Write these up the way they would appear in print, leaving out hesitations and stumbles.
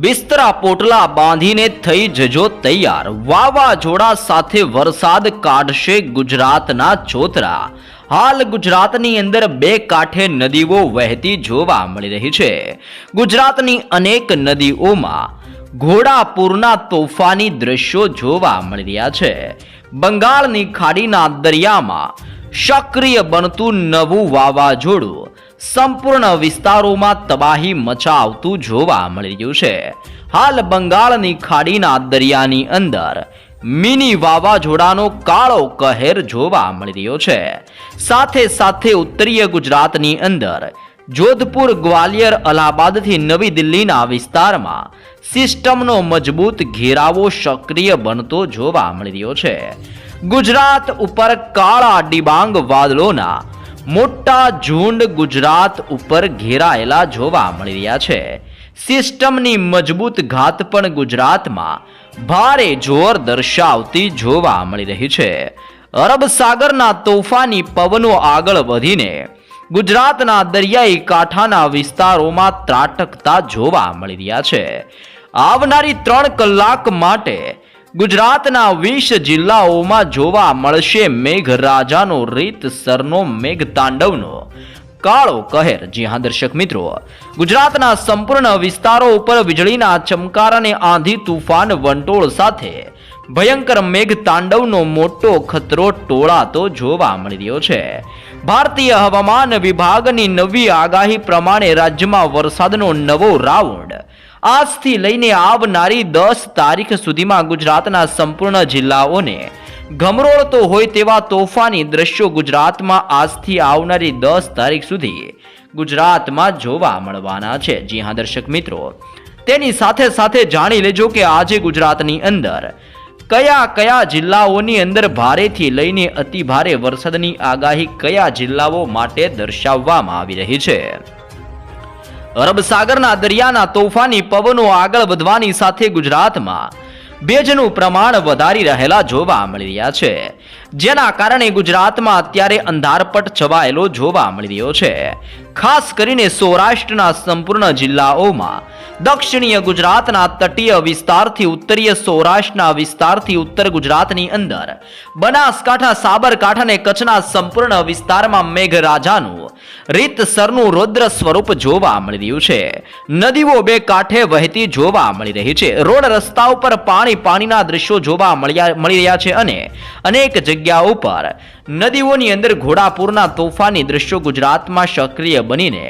બિસ્તરા પોટલા બાંધીને થઈ જજો તૈયાર, વાવાઝોડા સાથે વરસાદ કાઢશે ગુજરાતના ચોતરા। હાલ ગુજરાતની અંદર બે કાંઠે નદીઓ વહેતી જોવા મળી રહી છે। ગુજરાતની અનેક નદીઓમાં ઘોડાપૂરના તોફાની દ્રશ્યો જોવા મળી રહ્યા છે। બંગાળની ખાડીના દરિયામાં સક્રિય બનતું નવું વાવાઝોડું સંપૂર્ણ વિસ્તારોમાં તબાહી મચાવતું જોવા મળી રહ્યું છે। હાલ બંગાળની ખાડીના દરિયાની અંદર મિની વાવાઝોડાનો કાળો કહેર જોવા મળી રહ્યો છે। સાથે સાથે ઉત્તરીય ગુજરાતની અંદર જોધપુર, ગ્વાલિયર, અલ્હાબાદથી નવી દિલ્હીના વિસ્તારમાં સિસ્ટમનો મજબૂત ઘેરાવો સક્રિય બનતો જોવા મળી રહ્યો છે। ગુજરાત ઉપર કાળા ડિબાંગ વાદળોના મોટા ઝુંડ ગુજરાત ઉપર ઘેરાયેલા જોવા મળી રહ્યા છે। સિસ્ટમની મજબૂત ઘાત પણ ગુજરાતમાં ભારે જોર દર્શાવતી જોવા મળી રહી છે। અરબ સાગરના તોફાની પવનો આગળ વધીને ગુજરાતના દરિયાઈ કાંઠાના વિસ્તારોમાં ત્રાટકતા જોવા મળી રહ્યા છે। આવનારી 3 કલાક માટે ગુજરાતના 20 જિલ્લાઓમાં જોવા મળશે મેઘરાજાનો રીતસરનો મેઘતાંડવનો કાળો કહેર। જી હા દર્શક મિત્રો, ગુજરાતના સંપૂર્ણ વિસ્તારો ઉપર વીજળીના ચમકાર અને આંધી તૂફાન વંટોળ સાથે ભયંકર મેઘતાંડવનો મોટો ખતરો ટોળાતો જોવા મળી રહ્યો છે। ભારતીય હવામાન વિભાગની નવી આગાહી પ્રમાણે રાજ્યમાં વરસાદનો નવો રાઉન્ડ આજથી લઈને આવનારી 10 તારીખ સુધીમાં ગુજરાતના સંપૂર્ણ જિલ્લાઓને ગમરોળતો હોય તેવા તોફાની દ્રશ્યો ગુજરાતમાં આજથી આવનારી 10 તારીખ સુધી ગુજરાતમાં જોવા મળવાના છે। જી હા દર્શક મિત્રો, તેની સાથે સાથે જાણી લેજો કે આજે ગુજરાતની અંદર કયા કયા જિલ્લાઓની અંદર ભારેથી લઈને અતિ ભારે વરસાદની આગાહી કયા જિલ્લાઓ માટે દર્શાવવામાં આવી રહી છે। અરબ સાગરના દરિયાના તોફાની પવનો આગળ વધવાની સાથે ગુજરાતમાં ભેજનું પ્રમાણ વધારી રહેલા જોવા મળી રહ્યા છે, જેના કારણે ગુજરાતમાં અત્યારે અંધારપટ છવાયેલો જોવા મળી રહ્યો છે। ખાસ કરીને સૌરાષ્ટ્રના સંપૂર્ણ જિલ્લાઓમાં, દક્ષિણીય ગુજરાતના તટીય વિસ્તારથી ઉત્તરીય સૌરાષ્ટ્રના વિસ્તારથી ઉત્તર ગુજરાતની અંદર બનાસકાંઠા, સાબરકાંઠા અને કચ્છના સંપૂર્ણ વિસ્તારમાં મેઘરાજાનું રીતસરનું રૌદ્ર સ્વરૂપ જોવા મળી રહ્યું છે। નદીઓ બે કાંઠે વહેતી જોવા મળી રહી છે। રોડ રસ્તા ઉપર પાણીના દ્રશ્યો જોવા મળી રહ્યા છે અને અનેક જગ્યાઓ પર નદીઓની અંદર ઘોડાપૂરના તોફાની દ્રશ્યો ગુજરાતમાં સક્રિય બનીને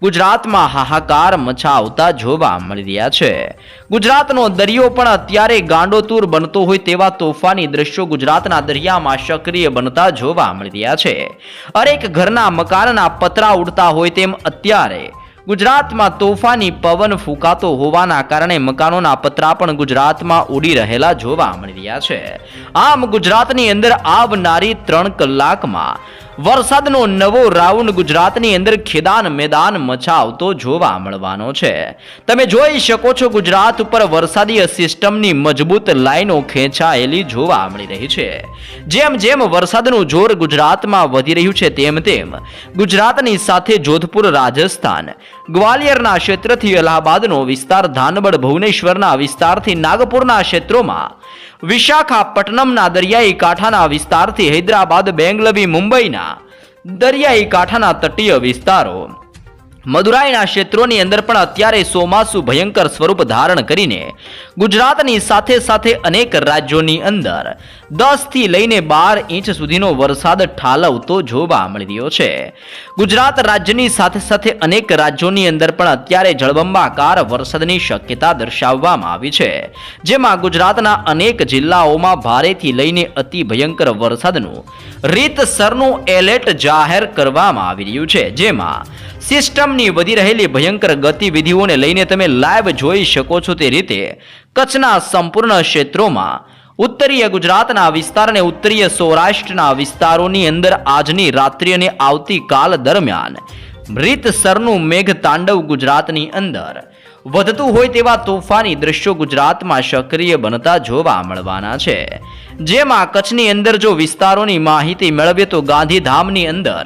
ગુજરાતમાં હાહાકાર મચાવતા જોવા મળી રહ્યા છે। ગુજરાતનો દરિયો પણ અત્યારે ગાંડોતુર બનતો હોય તેવા તોફાની દ્રશ્યો ગુજરાતના દરિયામાં સક્રિય બનતા જોવા મળી રહ્યા છે। અનેક ઘરના મકાનના પતરા ઉડતા હોય તેમ અત્યારે ગુજરાતમાં તોફાની પવન ફૂંકાતો હોવાના કારણે મકાનોના પતરા પણ ગુજરાતમાં ઉડી રહેલા જોવા મળી રહ્યા છે। આમ ગુજરાતની અંદર આવનારી 3 કલાકમાં વરસાદનો નવો રાઉન્ડ ગુજરાતની અંદર ખેદાન મેદાન મચાવતો જોવા મળવાનો છે। તમે જોઈ શકો છો ગુજરાત ઉપર વરસાદી સિસ્ટમની મજબૂત લાઈનો ખેંચાયેલી જોવા મળી રહી છે। જેમ જેમ વરસાદનું જોર ગુજરાતમાં વધી રહ્યું છે તેમ તેમ ગુજરાતની સાથે જોધપુર, રાજસ્થાન, ગ્વાલિયરના ક્ષેત્રથી અલ્હાબાદનો વિસ્તાર, ધાનબડ, ભુવનેશ્વરના વિસ્તારથી નાગપુરના ક્ષેત્રોમાં, વિશાખાપટ્ટનમના દરિયાઈ કાંઠાના વિસ્તારથી હૈદરાબાદ, બેંગલવી, મુંબઈના દરિયાઈ કાંઠાના તટીય વિસ્તારો, મદુરાઈના ક્ષેત્રોની અંદર પણ અત્યારે ચોમાસું ભયંકર સ્વરૂપ ધારણ કરીને ગુજરાતની સાથે સાથે અનેક રાજ્યોની અંદર 10 થી લઈને 12 ઇંચ સુધીનો વરસાદ ઠાલવતો જોવા મળી રહ્યો છે। ગુજરાત રાજ્યની સાથે સાથે અનેક રાજ્યોની અંદર પણ અત્યારે જળબંબાકાર વરસાદની શક્યતા દર્શાવવામાં આવી છે, જેમાં ગુજરાતના અનેક જિલ્લાઓમાં ભારેથી લઈને અતિ ભયંકર વરસાદનું રીતસરનું એલર્ટ જાહેર કરવામાં આવી રહ્યું છે। જેમાં સિસ્ટમની વધી રહેલી ભયંકર ગતિવિધિઓને લઈને તમે લાઈવ જોઈ શકો છો તે રીતે કચ્છના સંપૂર્ણ ક્ષેત્રોમાં, ઉત્તરીય ગુજરાતના વિસ્તાર અને ઉત્તરીય સૌરાષ્ટ્રના વિસ્તારોની અંદર આજની રાત્રિ અને આવતીકાલ દરમિયાન રીતસરનું મેઘતાંડવ ગુજરાતની અંદર વધતું હોય તેવા તોફાની દ્રશ્યો ગુજરાતમાં સક્રિય બનતા જોવા મળવાના છે। જેમાં કચ્છની અંદર જો વિસ્તારોની માહિતી મેળવીએ તો ગાંધીધામની અંદર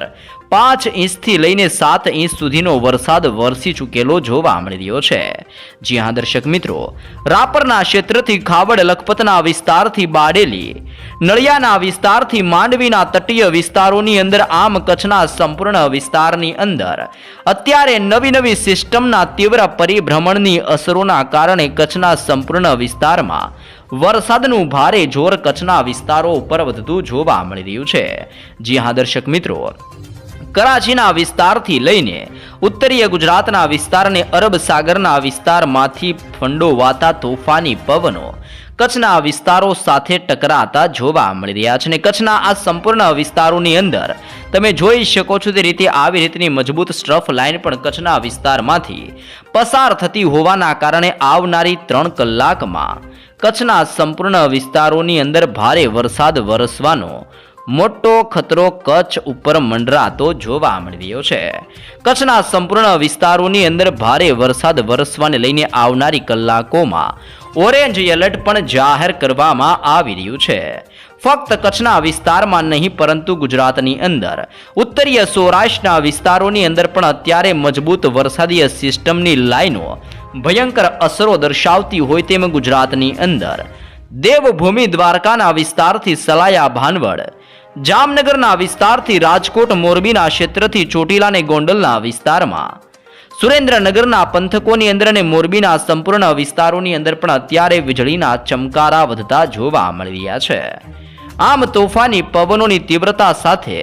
5 ઇંચથી લઈને 7 ઇંચ સુધીનો વરસાદ વરસી ચૂકેલો જોવા મળી રહ્યો છે। જી હા દર્શક મિત્રો, રાપરના ક્ષેત્રથી ખાવડ લખપતના વિસ્તારથી બારડોલી, નળિયાના વિસ્તારથી માંડવીના તટીય વિસ્તારોની અંદર આમ કચ્છના સંપૂર્ણ વિસ્તારની અંદર અત્યારે નવી સિસ્ટમના તીવ્ર પરિભ્રમણની અસરોના કારણે કચ્છના સંપૂર્ણ વિસ્તારમાં વરસાદનું ભારે જોર કચ્છના વિસ્તારો ઉપર વધતું જોવા મળી રહ્યું છે। જી હા દર્શક મિત્રો, કરાચીના વિસ્તારથી લઈને ઉત્તરીય ગુજરાતના વિસ્તારને અરબ સાગરના વિસ્તારમાંથી ફંડોવાતા તોફાની પવનો કચ્છના વિસ્તારો સાથે ટકરાતા જોવા મળી રહ્યા છે। અને કચ્છના આ સંપૂર્ણ વિસ્તારોની અંદર તમે જોઈ શકો છો તે રીતે આવી રીતની મજબૂત સ્ટ્રફ લાઇન પણ કચ્છના વિસ્તારમાંથી પસાર થતી હોવાના કારણે આવનારી 3 કલાકમાં કચ્છના સંપૂર્ણ વિસ્તારોની અંદર ભારે વરસાદ વરસવાનો મોટો ખતરો કચ્છ ઉપર મંડરાતો જોવા મળી રહ્યો છે। કચ્છના સંપૂર્ણ વિસ્તારોની અંદર ભારે વરસાદ વરસવાને લઈને આવનારી કલાકોમાં ઓરેન્જ એલર્ટ પણ જાહેર કરવામાં આવી રહ્યું છે। ફક્ત કચ્છના વિસ્તારમાં નહીં પરંતુ ગુજરાતની અંદર ઉત્તરીય સૌરાષ્ટ્રના વિસ્તારોની અંદર પણ અત્યારે મજબૂત વરસાદીય સિસ્ટમની લાઈનો ભયંકર અસરો દર્શાવતી હોય તેમ ગુજરાતની અંદર દેવભૂમિ દ્વારકાના વિસ્તારથી સલાયા ભાનવડ, જામનગરના વિસ્તારથી રાજકોટ મોરબીના ક્ષેત્રથી ચોટીલા અને ગોંડલના વિસ્તારમાં, સુરેન્દ્રનગરના પંથકોની અંદર અને મોરબીના સંપૂર્ણ વિસ્તારોની અંદર પણ અત્યારે વીજળીના ચમકારા વધતા જોવા મળી રહ્યા છે। આમ તોફાની પવનોની તીવ્રતા સાથે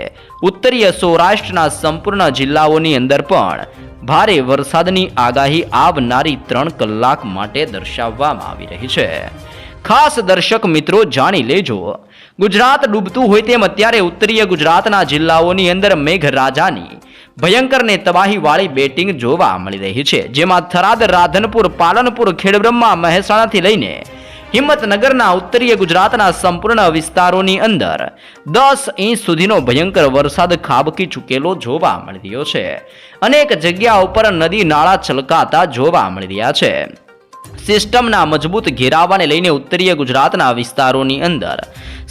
ઉત્તરીય સૌરાષ્ટ્રના સંપૂર્ણ જિલ્લાઓની અંદર પણ ભારે વરસાદની આગાહી આવનારી 3 કલાક માટે દર્શાવવામાં આવી રહી છે। ખાસ દર્શક મિત્રો જાણી લેજો, ગુજરાત ડૂબતું હોય તેમ અત્યારે ઉત્તરીય ગુજરાતના જિલ્લાઓની અંદર મેઘરાજાની ભયંકર ને તબાહી વાળી બેટિંગ જોવા મળી રહી છે, જેમાં થરાદ, રાધનપુર, પાલનપુર, ખેડબ્રહ્મા, મહેસાણાથી લઈને હિંમતનગરના ઉત્તરીય ગુજરાતના સંપૂર્ણ વિસ્તારોની અંદર 10 ઇંચ સુધીનો ભયંકર વરસાદ ખાબકી ચૂકેલો જોવા મળી રહ્યો છે। અનેક જગ્યા ઉપર નદી નાળા છલકાતા જોવા મળી રહ્યા છે। સિસ્ટમના મજબૂત ઘેરાવાને લઈને ઉત્તરીય ગુજરાતના વિસ્તારોની અંદર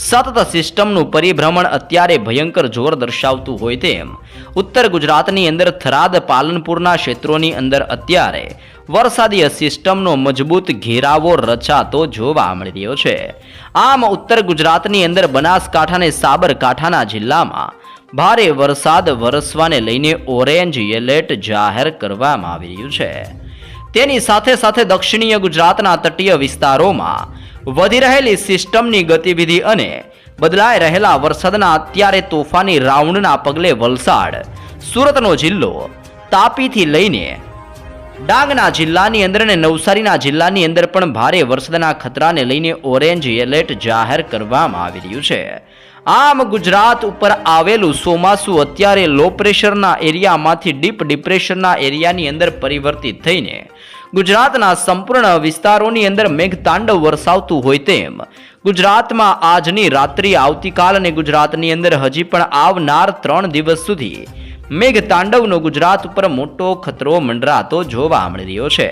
સતત સિસ્ટમનું પરિભ્રમણ અત્યારે ભયંકર જોર દર્શાવતું હોય તેમ ઉત્તર ગુજરાતની અંદર થરાદ, પાલનપુરના ક્ષેત્રોની અંદર અત્યારે વરસાદીય સિસ્ટમનો મજબૂત ઘેરાવો રચાતો જોવા મળી રહ્યો છે। આમ ઉત્તર ગુજરાતની અંદર બનાસકાંઠા અને સાબરકાંઠાના જિલ્લામાં ભારે વરસાદ વરસવાને લઈને ઓરેન્જ એલર્ટ જાહેર કરવામાં આવી રહ્યું છે। તેની સાથે સાથે દક્ષિણીય ગુજરાતના તટીય વિસ્તારોમાં વધી રહેલી સિસ્ટમની ગતિવિધિ અને બદલાઈ રહેલા વરસાદના અત્યારે તોફાની રાઉન્ડના પગલે વલસાડ, સુરતનો જિલ્લો, તાપીથી લઈને ડાંગના જિલ્લાની અંદર અને નવસારીના જિલ્લાની અંદર પણ ભારે વરસાદના ખતરાને લઈને ઓરેન્જ એલર્ટ જાહેર કરવામાં આવી રહ્યું છે। આમ ગુજરાત ઉપર આવેલું ચોમાસું અત્યારે લો પ્રેશરના એરિયામાંથી ડીપ ડિપ્રેશનના એરિયાની અંદર પરિવર્તિત થઈને ગુજરાતના સંપૂર્ણ વિસ્તારોની અંદર મેઘતાંડવ વરસાવતું હોય તેમ ગુજરાતમાં આજની રાત્રિ, આવતીકાલ અને ગુજરાતની અંદર હજી પણ આવનાર 3 દિવસ સુધી મેઘતાંડવનો ગુજરાત ઉપર મોટો ખતરો મંડરાતો જોવા મળી રહ્યો છે,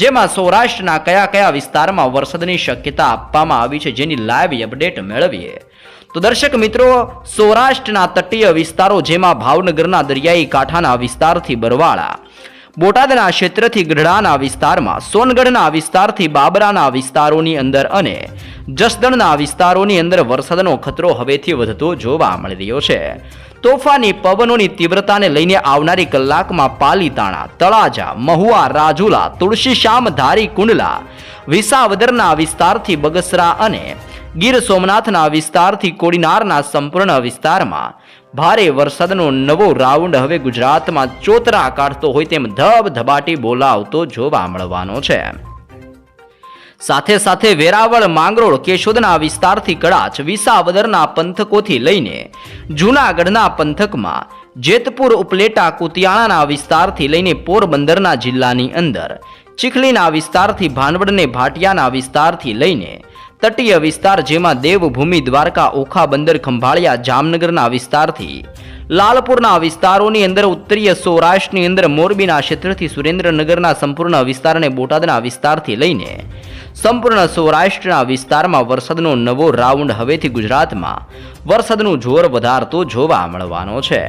જેમાં સૌરાષ્ટ્રના કયા વિસ્તારમાં વરસાદની શક્યતા આપવામાં આવી છે જેની લાઈવ અપડેટ મેળવીએ તો દર્શક મિત્રો, સૌરાષ્ટ્રના તટીય વિસ્તારો જેમાં ભાવનગરના દરિયાઈ કાંઠાના વિસ્તારથી બરવાળા, બોટાદના ક્ષેત્રથી ગઢડાના વિસ્તારમાં, સોનગઢના વિસ્તારથી બાબરાના વિસ્તારોની અંદર અને જસદણના વિસ્તારોની અંદર વરસાદનો ખતરો હવેથી વધતો જોવા મળી રહ્યો છે। તોફાની પવનોની તીવ્રતાને લઈને આવનારી કલાકમાં પાલીતાણા, તળાજા, મહુવા, રાજુલા, તુલસીશ્યામ, ધારી, કુંડલા, વિસાવદરના વિસ્તારથી બગસરા અને ગીર સોમનાથના વિસ્તારથી કોડીનારના સંપૂર્ણ વિસ્તારમાં ભારે વરસાદનો નવો રાઉન્ડ હવે ગુજરાતમાં ચોતરા કાઢતો હોય તેમ ધબધબાટી બોલાવતો જોવા મળવાનો છે। સાથે સાથે વેરાવળ, માંગરોળ, કેશોદના વિસ્તારથી કડાચ, વિસાવદરના પંથકોથી લઈને જૂનાગઢના પંથકમાં, જેતપુર, ઉપલેટા, કુતિયાણાના વિસ્તારથી લઈને પોરબંદરના જિલ્લાની અંદર, ચીખલીના વિસ્તારથી ભાનવડને ભાટિયાના વિસ્તારથી લઈને તટીય વિસ્તાર જેમાં દેવભૂમિ દ્વારકા, ઓખા બંદર, ખંભાળિયા, જામનગરના વિસ્તારથી લાલપુરના વિસ્તારોની અંદર, ઉત્તરીય સૌરાષ્ટ્રની અંદર મોરબીના ક્ષેત્રથી સુરેન્દ્રનગરના સંપૂર્ણ વિસ્તાર અને બોટાદના વિસ્તારથી લઈને સંપૂર્ણ સૌરાષ્ટ્રના વિસ્તારમાં વરસાદનો નવો રાઉન્ડ હવેથી ગુજરાતમાં વરસાદનું જોર વધારતો જોવા મળવાનો છે.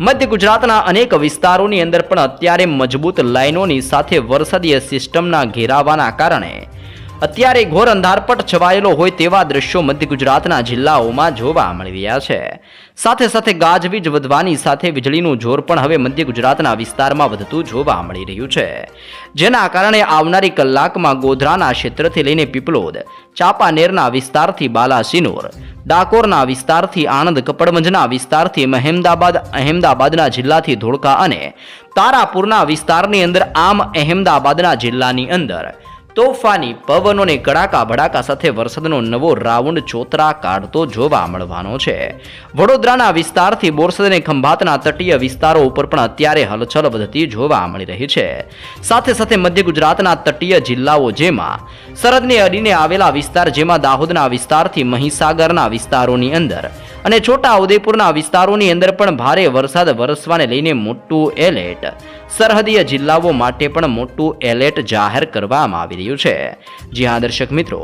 મધ્ય ગુજરાતના અનેક વિસ્તારોની અંદર પણ અત્યારે મજબૂત લાઇનોની સાથે વરસાદીય સિસ્ટમના ઘેરાવાના કારણે અત્યારે ઘોર અંધારપટ છવાયેલો હોય તેવા દ્રશ્યો મધ્ય ગુજરાતના જિલ્લાઓમાં જોવા મળી રહ્યા છે. સાથે સાથે ગાજવીજ વધવાની સાથે વીજળીનું જોર પણ હવે મધ્ય ગુજરાતના વિસ્તારમાં વધતું જોવા મળી રહ્યું છે. જેના કારણે આવનારી કલાકમાં ગોધરાના ક્ષેત્રથી લઈને પીપલોદ, ચાંપાનેરના વિસ્તારથી બાલાસિનોર, ડાકોરના વિસ્તારથી આણંદ, કપડવંજના વિસ્તારથી અહેમદાબાદના જિલ્લાથી ધોળકા અને તારાપુરના વિસ્તારની અંદર આમ અહેમદાબાદના જિલ્લાની અંદર તોફાની પવનોને કડાકા ભડાકા સાથે વરસાદનો નવો રાઉન્ડ ચોતરા કાઢતો જોવા મળવાનો છે. વડોદરાના વિસ્તારથી બોરસદ અને ખંભાતના તટીય વિસ્તારો ઉપર પણ અત્યારે હલચલ વધતી જોવા મળી રહી છે. સાથે સાથે મધ્ય ગુજરાતના તટીય જિલ્લાઓ જેમાં સરહદને અડીને આવેલા વિસ્તાર જેમાં દાહોદના વિસ્તારથી મહીસાગરના વિસ્તારોની અંદર અને છોટા ઉદેપુરના વિસ્તારોની અંદર પણ ભારે વરસાદ વરસવાને લઈને મોટું એલર્ટ સરહદીય જિલ્લાઓ માટે પણ મોટું એલર્ટ જાહેર કરવામાં આવી રહ્યું છે. જી હા દર્શક મિત્રો,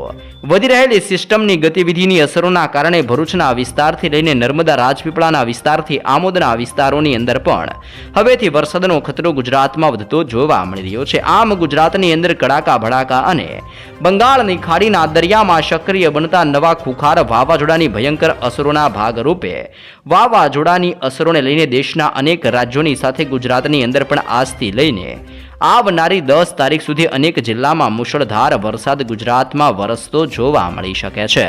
વધી રહેલી સિસ્ટમની ગતિવિધિની અસરોના કારણે ભરૂચના વિસ્તારથી લઈને નર્મદા રાજપીપળાના વિસ્તારથી આમોદના વિસ્તારોની અંદર પણ હવેથી વરસાદનો ખતરો ગુજરાતમાં વધતો જોવા મળી રહ્યો છે. આમ ગુજરાતની અંદર કડાકા ભડાકા અને બંગાળની ખાડીના દરિયામાં સક્રિય બનતા નવા ખુખાર વાવાઝોડાની ભયંકર અસરોના ભાગરૂપે વાવાઝોડાની અસરોને લઈને દેશના અનેક રાજ્યોની સાથે ગુજરાતની અંદર પણ આજથી લઈને આવનારી 10 તારીખ સુધી અનેક જિલ્લામાં મુશળધાર વરસાદ ગુજરાતમાં વરસતો જોવા મળી શકે છે.